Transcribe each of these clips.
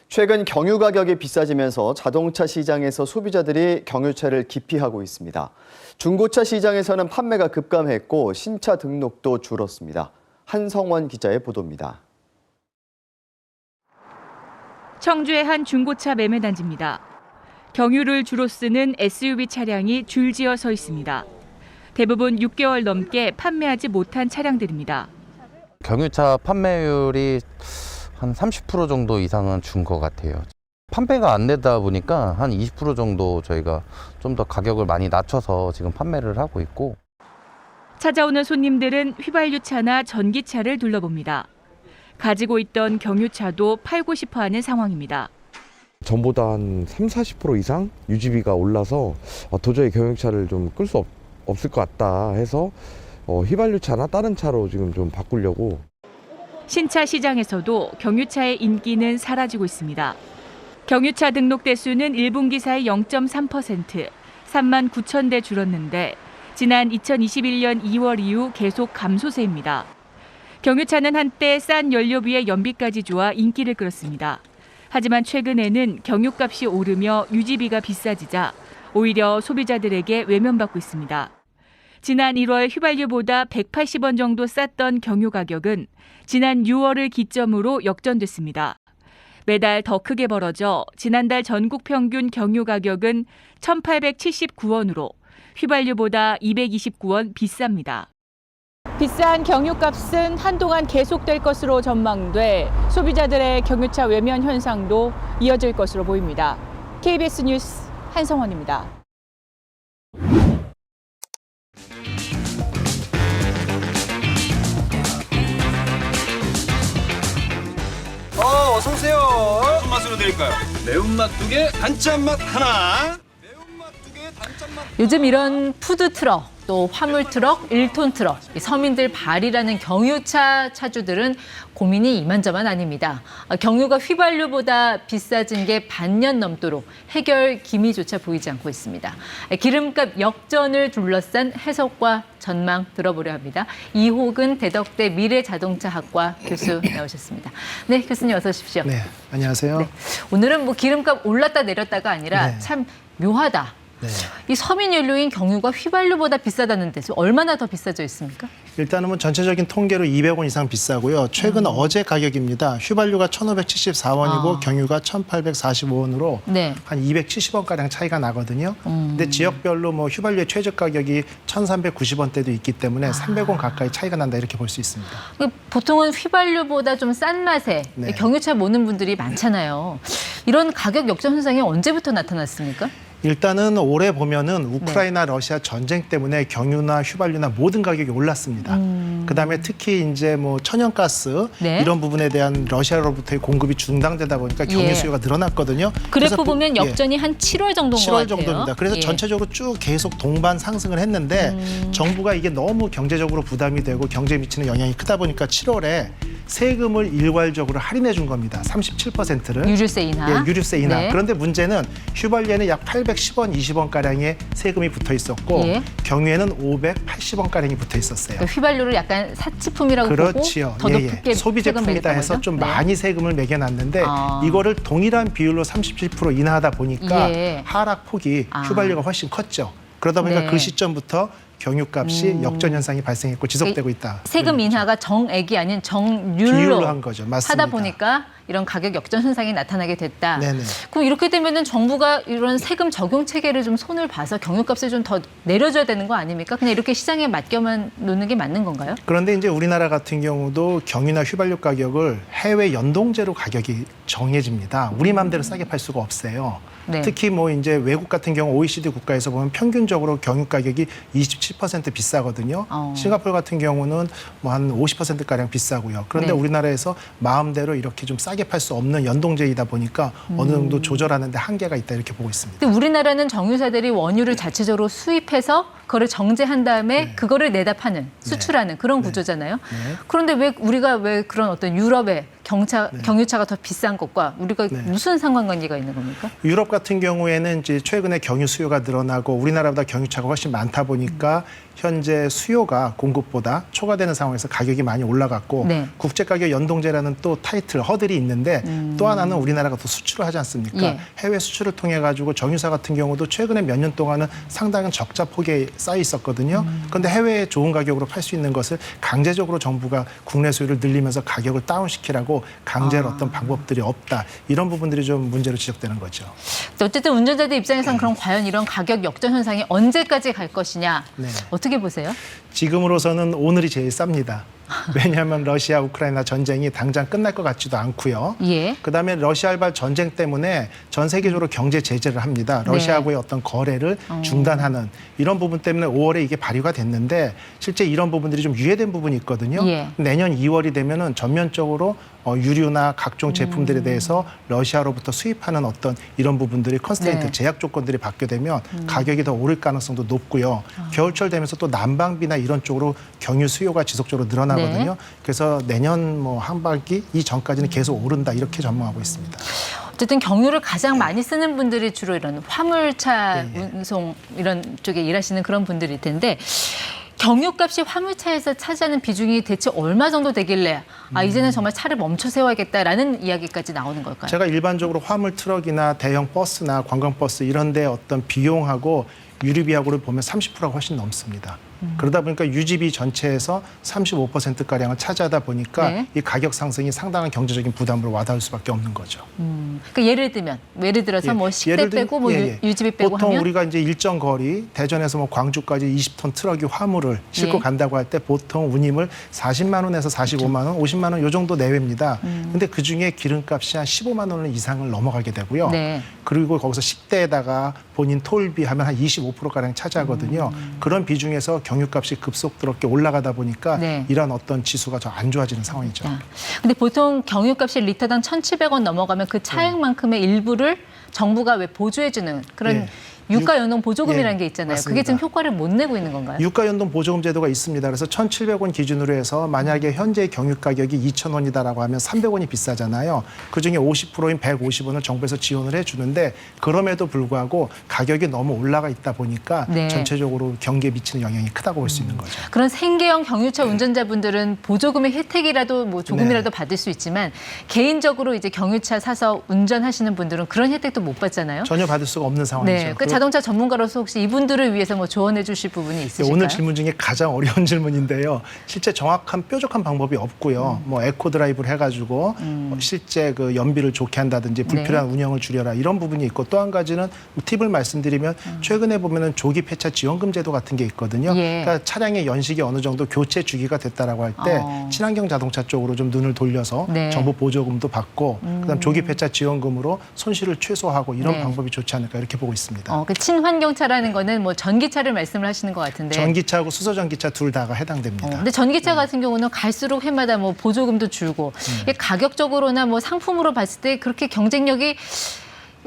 최근 경유 가격이 비싸지면서 자동차 시장에서 소비자들이 경유차를 기피하고 있습니다. 중고차 시장에서는 판매가 급감했고 신차 등록도 줄었습니다. 한성원 기자의 보도입니다. 청주의 한 중고차 매매단지입니다. 경유를 주로 쓰는 SUV 차량이 줄지어 서 있습니다. 대부분 6개월 넘게 판매하지 못한 차량들입니다. 경유차 판매율이 한 30% 정도 이상은 준 것 같아요. 판매가 안 되다 보니까 한 20% 정도 저희가 좀 더 가격을 많이 낮춰서 지금 판매를 하고 있고. 찾아오는 손님들은 휘발유차나 전기차를 둘러봅니다. 가지고 있던 경유차도 팔고 싶어 하는 상황입니다. 전보다 한 30-40% 이상 유지비가 올라서 도저히 경유차를 좀 끌 수 없을 것 같다 해서 휘발유차나 다른 차로 지금 좀 바꾸려고. 신차 시장에서도 경유차의 인기는 사라지고 있습니다. 경유차 등록 대수는 1분기 사이 0.3%, 3만 9천 대 줄었는데 지난 2021년 2월 이후 계속 감소세입니다. 경유차는 한때 싼 연료비에 연비까지 좋아 인기를 끌었습니다. 하지만 최근에는 경유값이 오르며 유지비가 비싸지자 오히려 소비자들에게 외면받고 있습니다. 지난 1월 휘발유보다 180원 정도 쌌던 경유 가격은 지난 6월을 기점으로 역전됐습니다. 매달 더 크게 벌어져 지난달 전국 평균 경유 가격은 1,879원으로 휘발유보다 229원 비쌉니다. 비싼 경유값은 한동안 계속될 것으로 전망돼 소비자들의 경유차 외면 현상도 이어질 것으로 보입니다. KBS 뉴스 한성원입니다. 어서 오세요. 무슨 맛으로 드릴까요? 매운맛 2개, 단짠맛 하나. 매운맛 2개, 단짠맛. 요즘 이런 푸드트럭, 또 화물트럭, 1톤 트럭, 서민들 발이라는 경유차 차주들은 고민이 이만저만 아닙니다. 경유가 휘발유보다 비싸진 게 반년 넘도록 해결 기미조차 보이지 않고 있습니다. 기름값 역전을 둘러싼 해석과 전망 들어보려 합니다. 이호근 대덕대 미래자동차학과 교수 나오셨습니다. 네, 교수님 어서 오십시오. 네, 안녕하세요. 네, 오늘은 뭐 기름값 올랐다 내렸다가 아니라 네. 참 묘하다. 네. 이 서민 연료인 경유가 휘발유보다 비싸다는 데서 얼마나 더 비싸져 있습니까? 일단은 뭐 전체적인 통계로 200원 이상 비싸고요. 최근 어제 가격입니다. 휘발유가 1,574원이고 경유가 1,845원으로 네. 한 270원가량 차이가 나거든요. 근데 지역별로 뭐 휘발유의 최저 가격이 1,390원대도 있기 때문에 300원 가까이 차이가 난다 이렇게 볼 수 있습니다. 보통은 휘발유보다 좀 싼 맛에 네. 경유차 모는 분들이 많잖아요. 이런 가격 역전 현상이 언제부터 나타났습니까? 일단은 올해 보면은 우크라이나 러시아 전쟁 때문에 경유나 휘발유나 모든 가격이 올랐습니다. 그다음에 특히 이제 뭐 천연가스 네. 이런 부분에 대한 러시아로부터의 공급이 중단되다 보니까 경유 예. 수요가 늘어났거든요. 그래프 그래서 보면 예. 역전이 한 7월 정도인 것 7월 같아요. 정도입니다. 그래서 예. 전체적으로 쭉 계속 동반 상승을 했는데 정부가 이게 너무 경제적으로 부담이 되고 경제에 미치는 영향이 크다 보니까 7월에 세금을 일괄적으로 할인해 준 겁니다. 37%를. 유류세 인하. 예, 유류세 인하. 네. 그런데 문제는 휘발유에는 약 810원, 20원가량의 세금이 붙어 있었고 예. 경유에는 580원가량이 붙어 있었어요. 그러니까 휘발유를 약간 사치품이라고 그렇지요. 보고 더 높게 소비 제품이다 해서 좀 네. 많이 세금을 매겨놨는데 아. 이거를 동일한 비율로 37% 인하하다 보니까 예. 하락폭이 아. 휘발유가 훨씬 컸죠. 그러다 보니까 네. 그 시점부터 경유값이 역전 현상이 발생했고 지속되고 있다. 세금 인하가 정액이 아닌 정률로 비율로 한 거죠. 맞습니다. 하다 보니까 이런 가격 역전 현상이 나타나게 됐다. 네네. 그럼 이렇게 되면은 정부가 이런 세금 적용 체계를 좀 손을 봐서 경유값을 좀 더 내려줘야 되는 거 아닙니까? 그냥 이렇게 시장에 맡겨만 놓는 게 맞는 건가요? 그런데 이제 우리나라 같은 경우도 경유나 휘발유 가격을 해외 연동제로 가격이 정해집니다. 우리 마음대로 싸게 팔 수가 없어요. 네. 특히 뭐 이제 외국 같은 경우 OECD 국가에서 보면 평균적으로 경유 가격이 27% 비싸거든요. 싱가포르 같은 경우는 뭐 한 50%가량 비싸고요. 그런데 네. 우리나라에서 마음대로 이렇게 좀 싸게 팔 수 없는 연동제이다 보니까 어느 정도 조절하는 데 한계가 있다 이렇게 보고 있습니다. 근데 우리나라는 정유사들이 원유를 자체적으로 수입해서 그거를 정제한 다음에 그거를 내다 파는, 수출하는 그런 구조잖아요. 네. 그런데 왜 우리가 왜 그런 어떤 유럽의 경유차가 더 비싼 것과 우리가 네. 무슨 상관관계가 있는 겁니까? 유럽 같은 경우에는 이제 최근에 경유 수요가 늘어나고 우리나라보다 경유차가 훨씬 많다 보니까 현재 수요가 공급보다 초과되는 상황에서 가격이 많이 올라갔고 네. 국제가격 연동제라는 또 타이틀 허들이 있는데 또 하나는 우리나라가 또 수출을 하지 않습니까? 예. 해외 수출을 통해 가지고 정유사 같은 경우도 최근에 몇 년 동안은 상당한 적자 폭에 쌓여 있었거든요. 그런데 해외에 좋은 가격으로 팔 수 있는 것을 강제적으로 정부가 국내 수요를 늘리면서 가격을 다운시키라고 강제로 어떤 방법들이 없다. 이런 부분들이 좀 문제로 지적되는 거죠. 어쨌든 운전자들 입장에선 그럼 과연 이런 가격 역전 현상이 언제까지 갈 것이냐 네. 어떻게 보세요? 지금으로서는 오늘이 제일 쌉니다. 왜냐하면 러시아 우크라이나 전쟁이 당장 끝날 것 같지도 않고요. 예. 그다음에 러시아발 전쟁 때문에 전 세계적으로 경제 제재를 합니다. 러시아하고의 어떤 거래를 중단하는 이런 부분 때문에 5월에 이게 발의가 됐는데 실제 이런 부분들이 좀 유예된 부분이 있거든요. 예. 내년 2월이 되면은 전면적으로 유류나 각종 제품들에 대해서 러시아로부터 수입하는 어떤 이런 부분들이 컨스트레인트 네. 제약 조건들이 받게 되면 가격이 더 오를 가능성도 높고요. 겨울철 되면서 또 난방비나 이런 쪽으로 경유 수요가 지속적으로 늘어나거든요. 네. 그래서 내년 뭐 한반기 이전까지는 계속 오른다 이렇게 전망하고 있습니다. 어쨌든 경유를 가장 많이 쓰는 분들이 주로 이런 화물차 예. 운송 이런 쪽에 일하시는 그런 분들일 텐데 경유값이 화물차에서 차지하는 비중이 대체 얼마 정도 되길래 이제는 정말 차를 멈춰 세워야겠다라는 이야기까지 나오는 걸까요? 제가 일반적으로 화물 트럭이나 대형 버스나 관광버스 이런 데 어떤 비용하고 유류비하고를 보면 30%가 훨씬 넘습니다. 그러다 보니까 유지비 전체에서 35%가량을 차지하다 보니까 네. 이 가격 상승이 상당한 경제적인 부담으로 와닿을 수밖에 없는 거죠. 그러니까 예를 들어서 뭐 식대 예를 들- 빼고 뭐 유지비 빼고 보통 하면 우리가 이제 일정 거리 대전에서 뭐 광주까지 20톤 트럭이 화물을 싣고 예. 간다고 할 때 보통 운임을 40만 원에서 45만 원, 50만 원 요 정도 내외입니다. 근데 그 중에 기름값이 한 15만 원 이상을 넘어가게 되고요. 네. 그리고 거기서 식대에다가 본인 톨비 하면 한 25%가량 차지하거든요. 그런 비중에서 경유값이 급속스럽게 올라가다 보니까 네. 이런 어떤 지수가 더 안 좋아지는 상황이죠. 근데 보통 경유값이 리터당 1,700원 넘어가면 그 차액만큼의 일부를 정부가 왜 보조해주는 그런 예. 유가연동 보조금이라는 예, 게 있잖아요. 맞습니다. 그게 지금 효과를 못 내고 있는 건가요? 유가연동 보조금 제도가 있습니다. 그래서 1,700원 기준으로 해서 만약에 현재 경유 가격이 2,000원이다라고 하면 300원이 비싸잖아요. 그중에 50%인 150원을 정부에서 지원을 해주는데 그럼에도 불구하고 가격이 너무 올라가 있다 보니까 네. 전체적으로 경기에 미치는 영향이 크다고 볼 수 있는 거죠. 그런 생계형 경유차 운전자분들은 보조금의 혜택이라도 뭐 조금이라도 네. 받을 수 있지만 개인적으로 이제 경유차 사서 운전하시는 분들은 그런 혜택도 못 받잖아요. 전혀 받을 수가 없는 상황이죠. 네, 그 자동차 전문가로서 혹시 이분들을 위해서 뭐 조언해 주실 부분이 있으실까요? 오늘 질문 중에 가장 어려운 질문인데요. 실제 정확한 뾰족한 방법이 없고요. 뭐 에코 드라이브를 해가지고 실제 그 연비를 좋게 한다든지 불필요한 네. 운영을 줄여라 이런 부분이 있고 또 한 가지는 팁을 말씀드리면 최근에 보면은 조기 폐차 지원금 제도 같은 게 있거든요. 예. 그러니까 차량의 연식이 어느 정도 교체 주기가 됐다라고 할 때 친환경 자동차 쪽으로 좀 눈을 돌려서 네. 정부 보조금도 받고 그다음 조기 폐차 지원금으로 손실을 최소화하고 이런 네. 방법이 좋지 않을까 이렇게 보고 있습니다. 그 친환경차라는 거는 뭐 전기차를 말씀을 하시는 것 같은데. 전기차하고 수소전기차 둘 다가 해당됩니다. 근데 전기차 같은 경우는 갈수록 해마다 뭐 보조금도 줄고 이게 가격적으로나 뭐 상품으로 봤을 때 그렇게 경쟁력이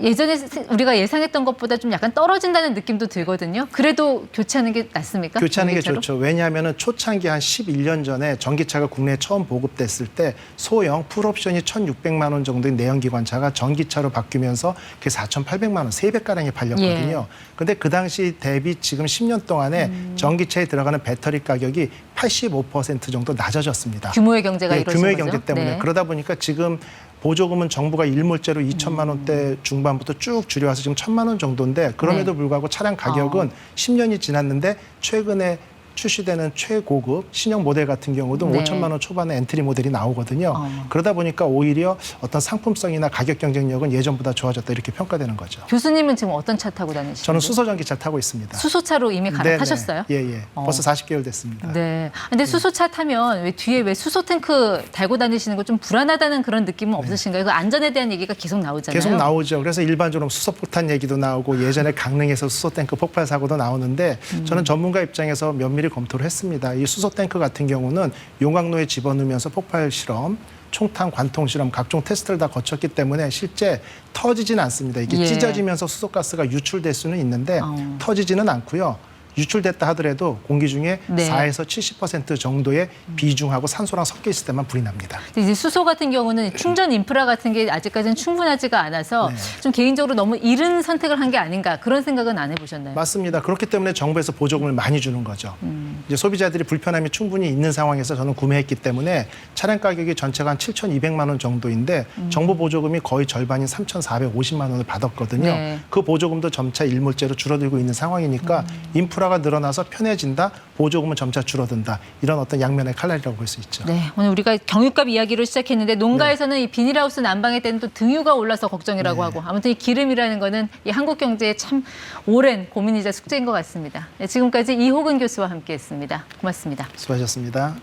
예전에 우리가 예상했던 것보다 좀 약간 떨어진다는 느낌도 들거든요. 그래도 교체하는 게 낫습니까? 교체하는 게 전기차로? 좋죠. 왜냐하면 초창기 한 11년 전에 전기차가 국내에 처음 보급됐을 때 소형 풀옵션이 1,600만 원 정도의 내연기관차가 전기차로 바뀌면서 그게 4,800만 원, 3배가량이 팔렸거든요. 근데 그 당시 대비 지금 10년 동안에 전기차에 들어가는 배터리 가격이 85% 정도 낮아졌습니다. 규모의 경제가 예, 이루어진 규모의 거죠? 경제 때문에. 네. 그러다 보니까 지금 보조금은 정부가 일몰제로 2천만 원대 중반부터 쭉 줄여와서 지금 1,000만 원 정도인데 그럼에도 네. 불구하고 차량 가격은 10년이 지났는데 최근에 출시되는 최고급 신형 모델 같은 경우도 네. 5천만 원 초반의 엔트리 모델이 나오거든요. 그러다 보니까 오히려 어떤 상품성이나 가격 경쟁력은 예전보다 좋아졌다 이렇게 평가되는 거죠. 교수님은 지금 어떤 차 타고 다니시나요? 저는 수소전기차 타고 있습니다. 수소차로 이미 네네. 갈아타셨어요? 예. 벌써 40개월 됐습니다. 네. 근데 수소차 타면 왜 뒤에 왜 수소 탱크 달고 다니시는 거 좀 불안하다는 그런 느낌은 없으신가요? 그 안전에 대한 얘기가 계속 나오잖아요. 계속 나오죠. 그래서 일반적으로 수소폭탄 얘기도 나오고 예전에 강릉에서 수소탱크 폭발 사고도 나오는데 저는 전문가 입장에서 면밀히 검토를 했습니다. 이 수소탱크 같은 경우는 용광로에 집어넣으면서 폭발 실험, 총탄 관통 실험 각종 테스트를 다 거쳤기 때문에 실제 터지지는 않습니다. 이게 예. 찢어지면서 수소가스가 유출될 수는 있는데 터지지는 않고요. 유출됐다 하더라도 공기 중에 네. 4에서 70% 정도의 비중하고 산소랑 섞여 있을 때만 불이 납니다. 이제 수소 같은 경우는 충전 인프라 같은 게 아직까지는 충분하지가 않아서 네. 좀 개인적으로 너무 이른 선택을 한 게 아닌가 그런 생각은 안 해보셨나요? 맞습니다. 그렇기 때문에 정부에서 보조금을 많이 주는 거죠. 이제 소비자들이 불편함이 충분히 있는 상황에서 저는 구매했기 때문에 차량 가격이 전체가 한 7,200만 원 정도인데 정부 보조금이 거의 절반인 3,450만 원을 받았거든요. 네. 그 보조금도 점차 일몰제로 줄어들고 있는 상황이니까 인프라가 늘어나서 편해진다, 보조금은 점차 줄어든다. 이런 어떤 양면의 칼날이라고 볼 수 있죠. 네, 오늘 우리가 경유값 이야기로 시작했는데 농가에서는 이 비닐하우스 난방에 때는 또 등유가 올라서 걱정이라고 하고 아무튼 이 기름이라는 거는 이 한국 경제의 참 오랜 고민이자 숙제인 것 같습니다. 네, 지금까지 이호근 교수와 함께했습니다. 고맙습니다. 수고하셨습니다.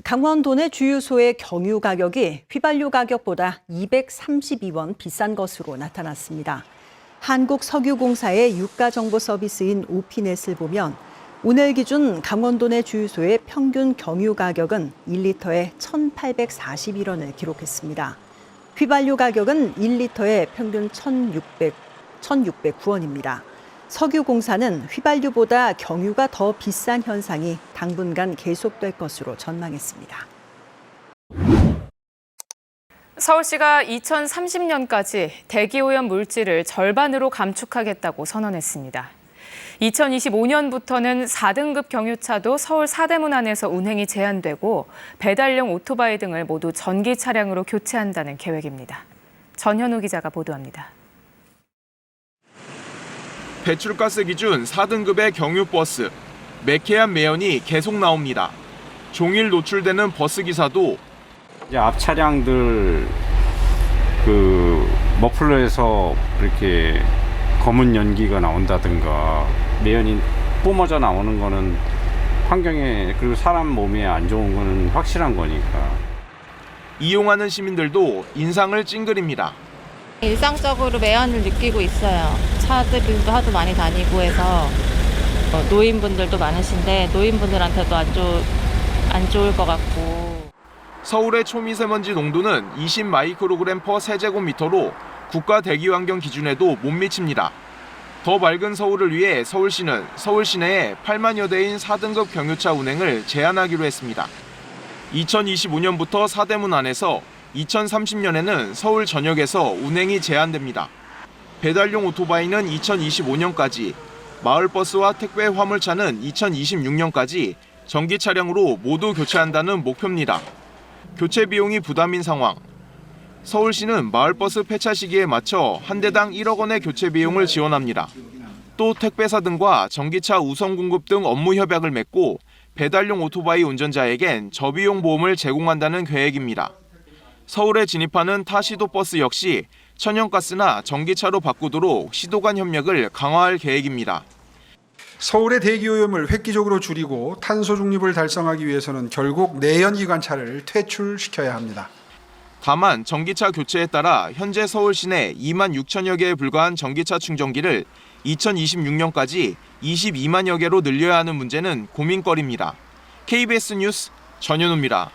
강원도 내 주유소의 경유 가격이 휘발유 가격보다 232원 비싼 것으로 나타났습니다. 한국석유공사의 유가정보 서비스인 오피넷을 보면 오늘 기준 강원도 내 주유소의 평균 경유 가격은 1리터에 1,841원을 기록했습니다. 휘발유 가격은 1리터에 평균 1,609원입니다. 석유공사는 휘발유보다 경유가 더 비싼 현상이 당분간 계속될 것으로 전망했습니다. 서울시가 2030년까지 대기오염 물질을 절반으로 감축하겠다고 선언했습니다. 2025년부터는 4등급 경유차도 서울 사대문 안에서 운행이 제한되고 배달용 오토바이 등을 모두 전기 차량으로 교체한다는 계획입니다. 전현우 기자가 보도합니다. 배출가스 기준 4등급의 경유버스, 매캐한 매연이 계속 나옵니다. 종일 노출되는 버스 기사도 이제 앞 차량들 머플러에서 이렇게 검은 연기가 나온다든가 매연이 뿜어져 나오는 거는 환경에 그리고 사람 몸에 안 좋은 거는 확실한 거니까. 이용하는 시민들도 인상을 찡그립니다. 일상적으로 매연을 느끼고 있어요. 차들도 하도 많이 다니고 해서 노인분들도 많으신데 노인분들한테도 안 좋을 것 같고. 서울의 초미세먼지 농도는 20 마이크로그램 퍼 세제곱미터로 국가 대기환경 기준에도 못 미칩니다. 더 맑은 서울을 위해 서울시는 서울 시내에 8만여 대인 4등급 경유차 운행을 제한하기로 했습니다. 2025년부터 사대문 안에서 2030년에는 서울 전역에서 운행이 제한됩니다. 배달용 오토바이는 2025년까지, 마을버스와 택배 화물차는 2026년까지 전기 차량으로 모두 교체한다는 목표입니다. 교체 비용이 부담인 상황. 서울시는 마을버스 폐차 시기에 맞춰 한 대당 1억 원의 교체 비용을 지원합니다. 또 택배사 등과 전기차 우선 공급 등 업무 협약을 맺고 배달용 오토바이 운전자에겐 저비용 보험을 제공한다는 계획입니다. 서울에 진입하는 타 시도버스 역시 천연가스나 전기차로 바꾸도록 시도 간 협력을 강화할 계획입니다. 서울의 대기오염을 획기적으로 줄이고 탄소 중립을 달성하기 위해서는 결국 내연기관차를 퇴출시켜야 합니다. 다만 전기차 교체에 따라 현재 서울 시내 2만 6천여 개에 불과한 전기차 충전기를 2026년까지 22만여 개로 늘려야 하는 문제는 고민거리입니다. KBS 뉴스 전현우입니다.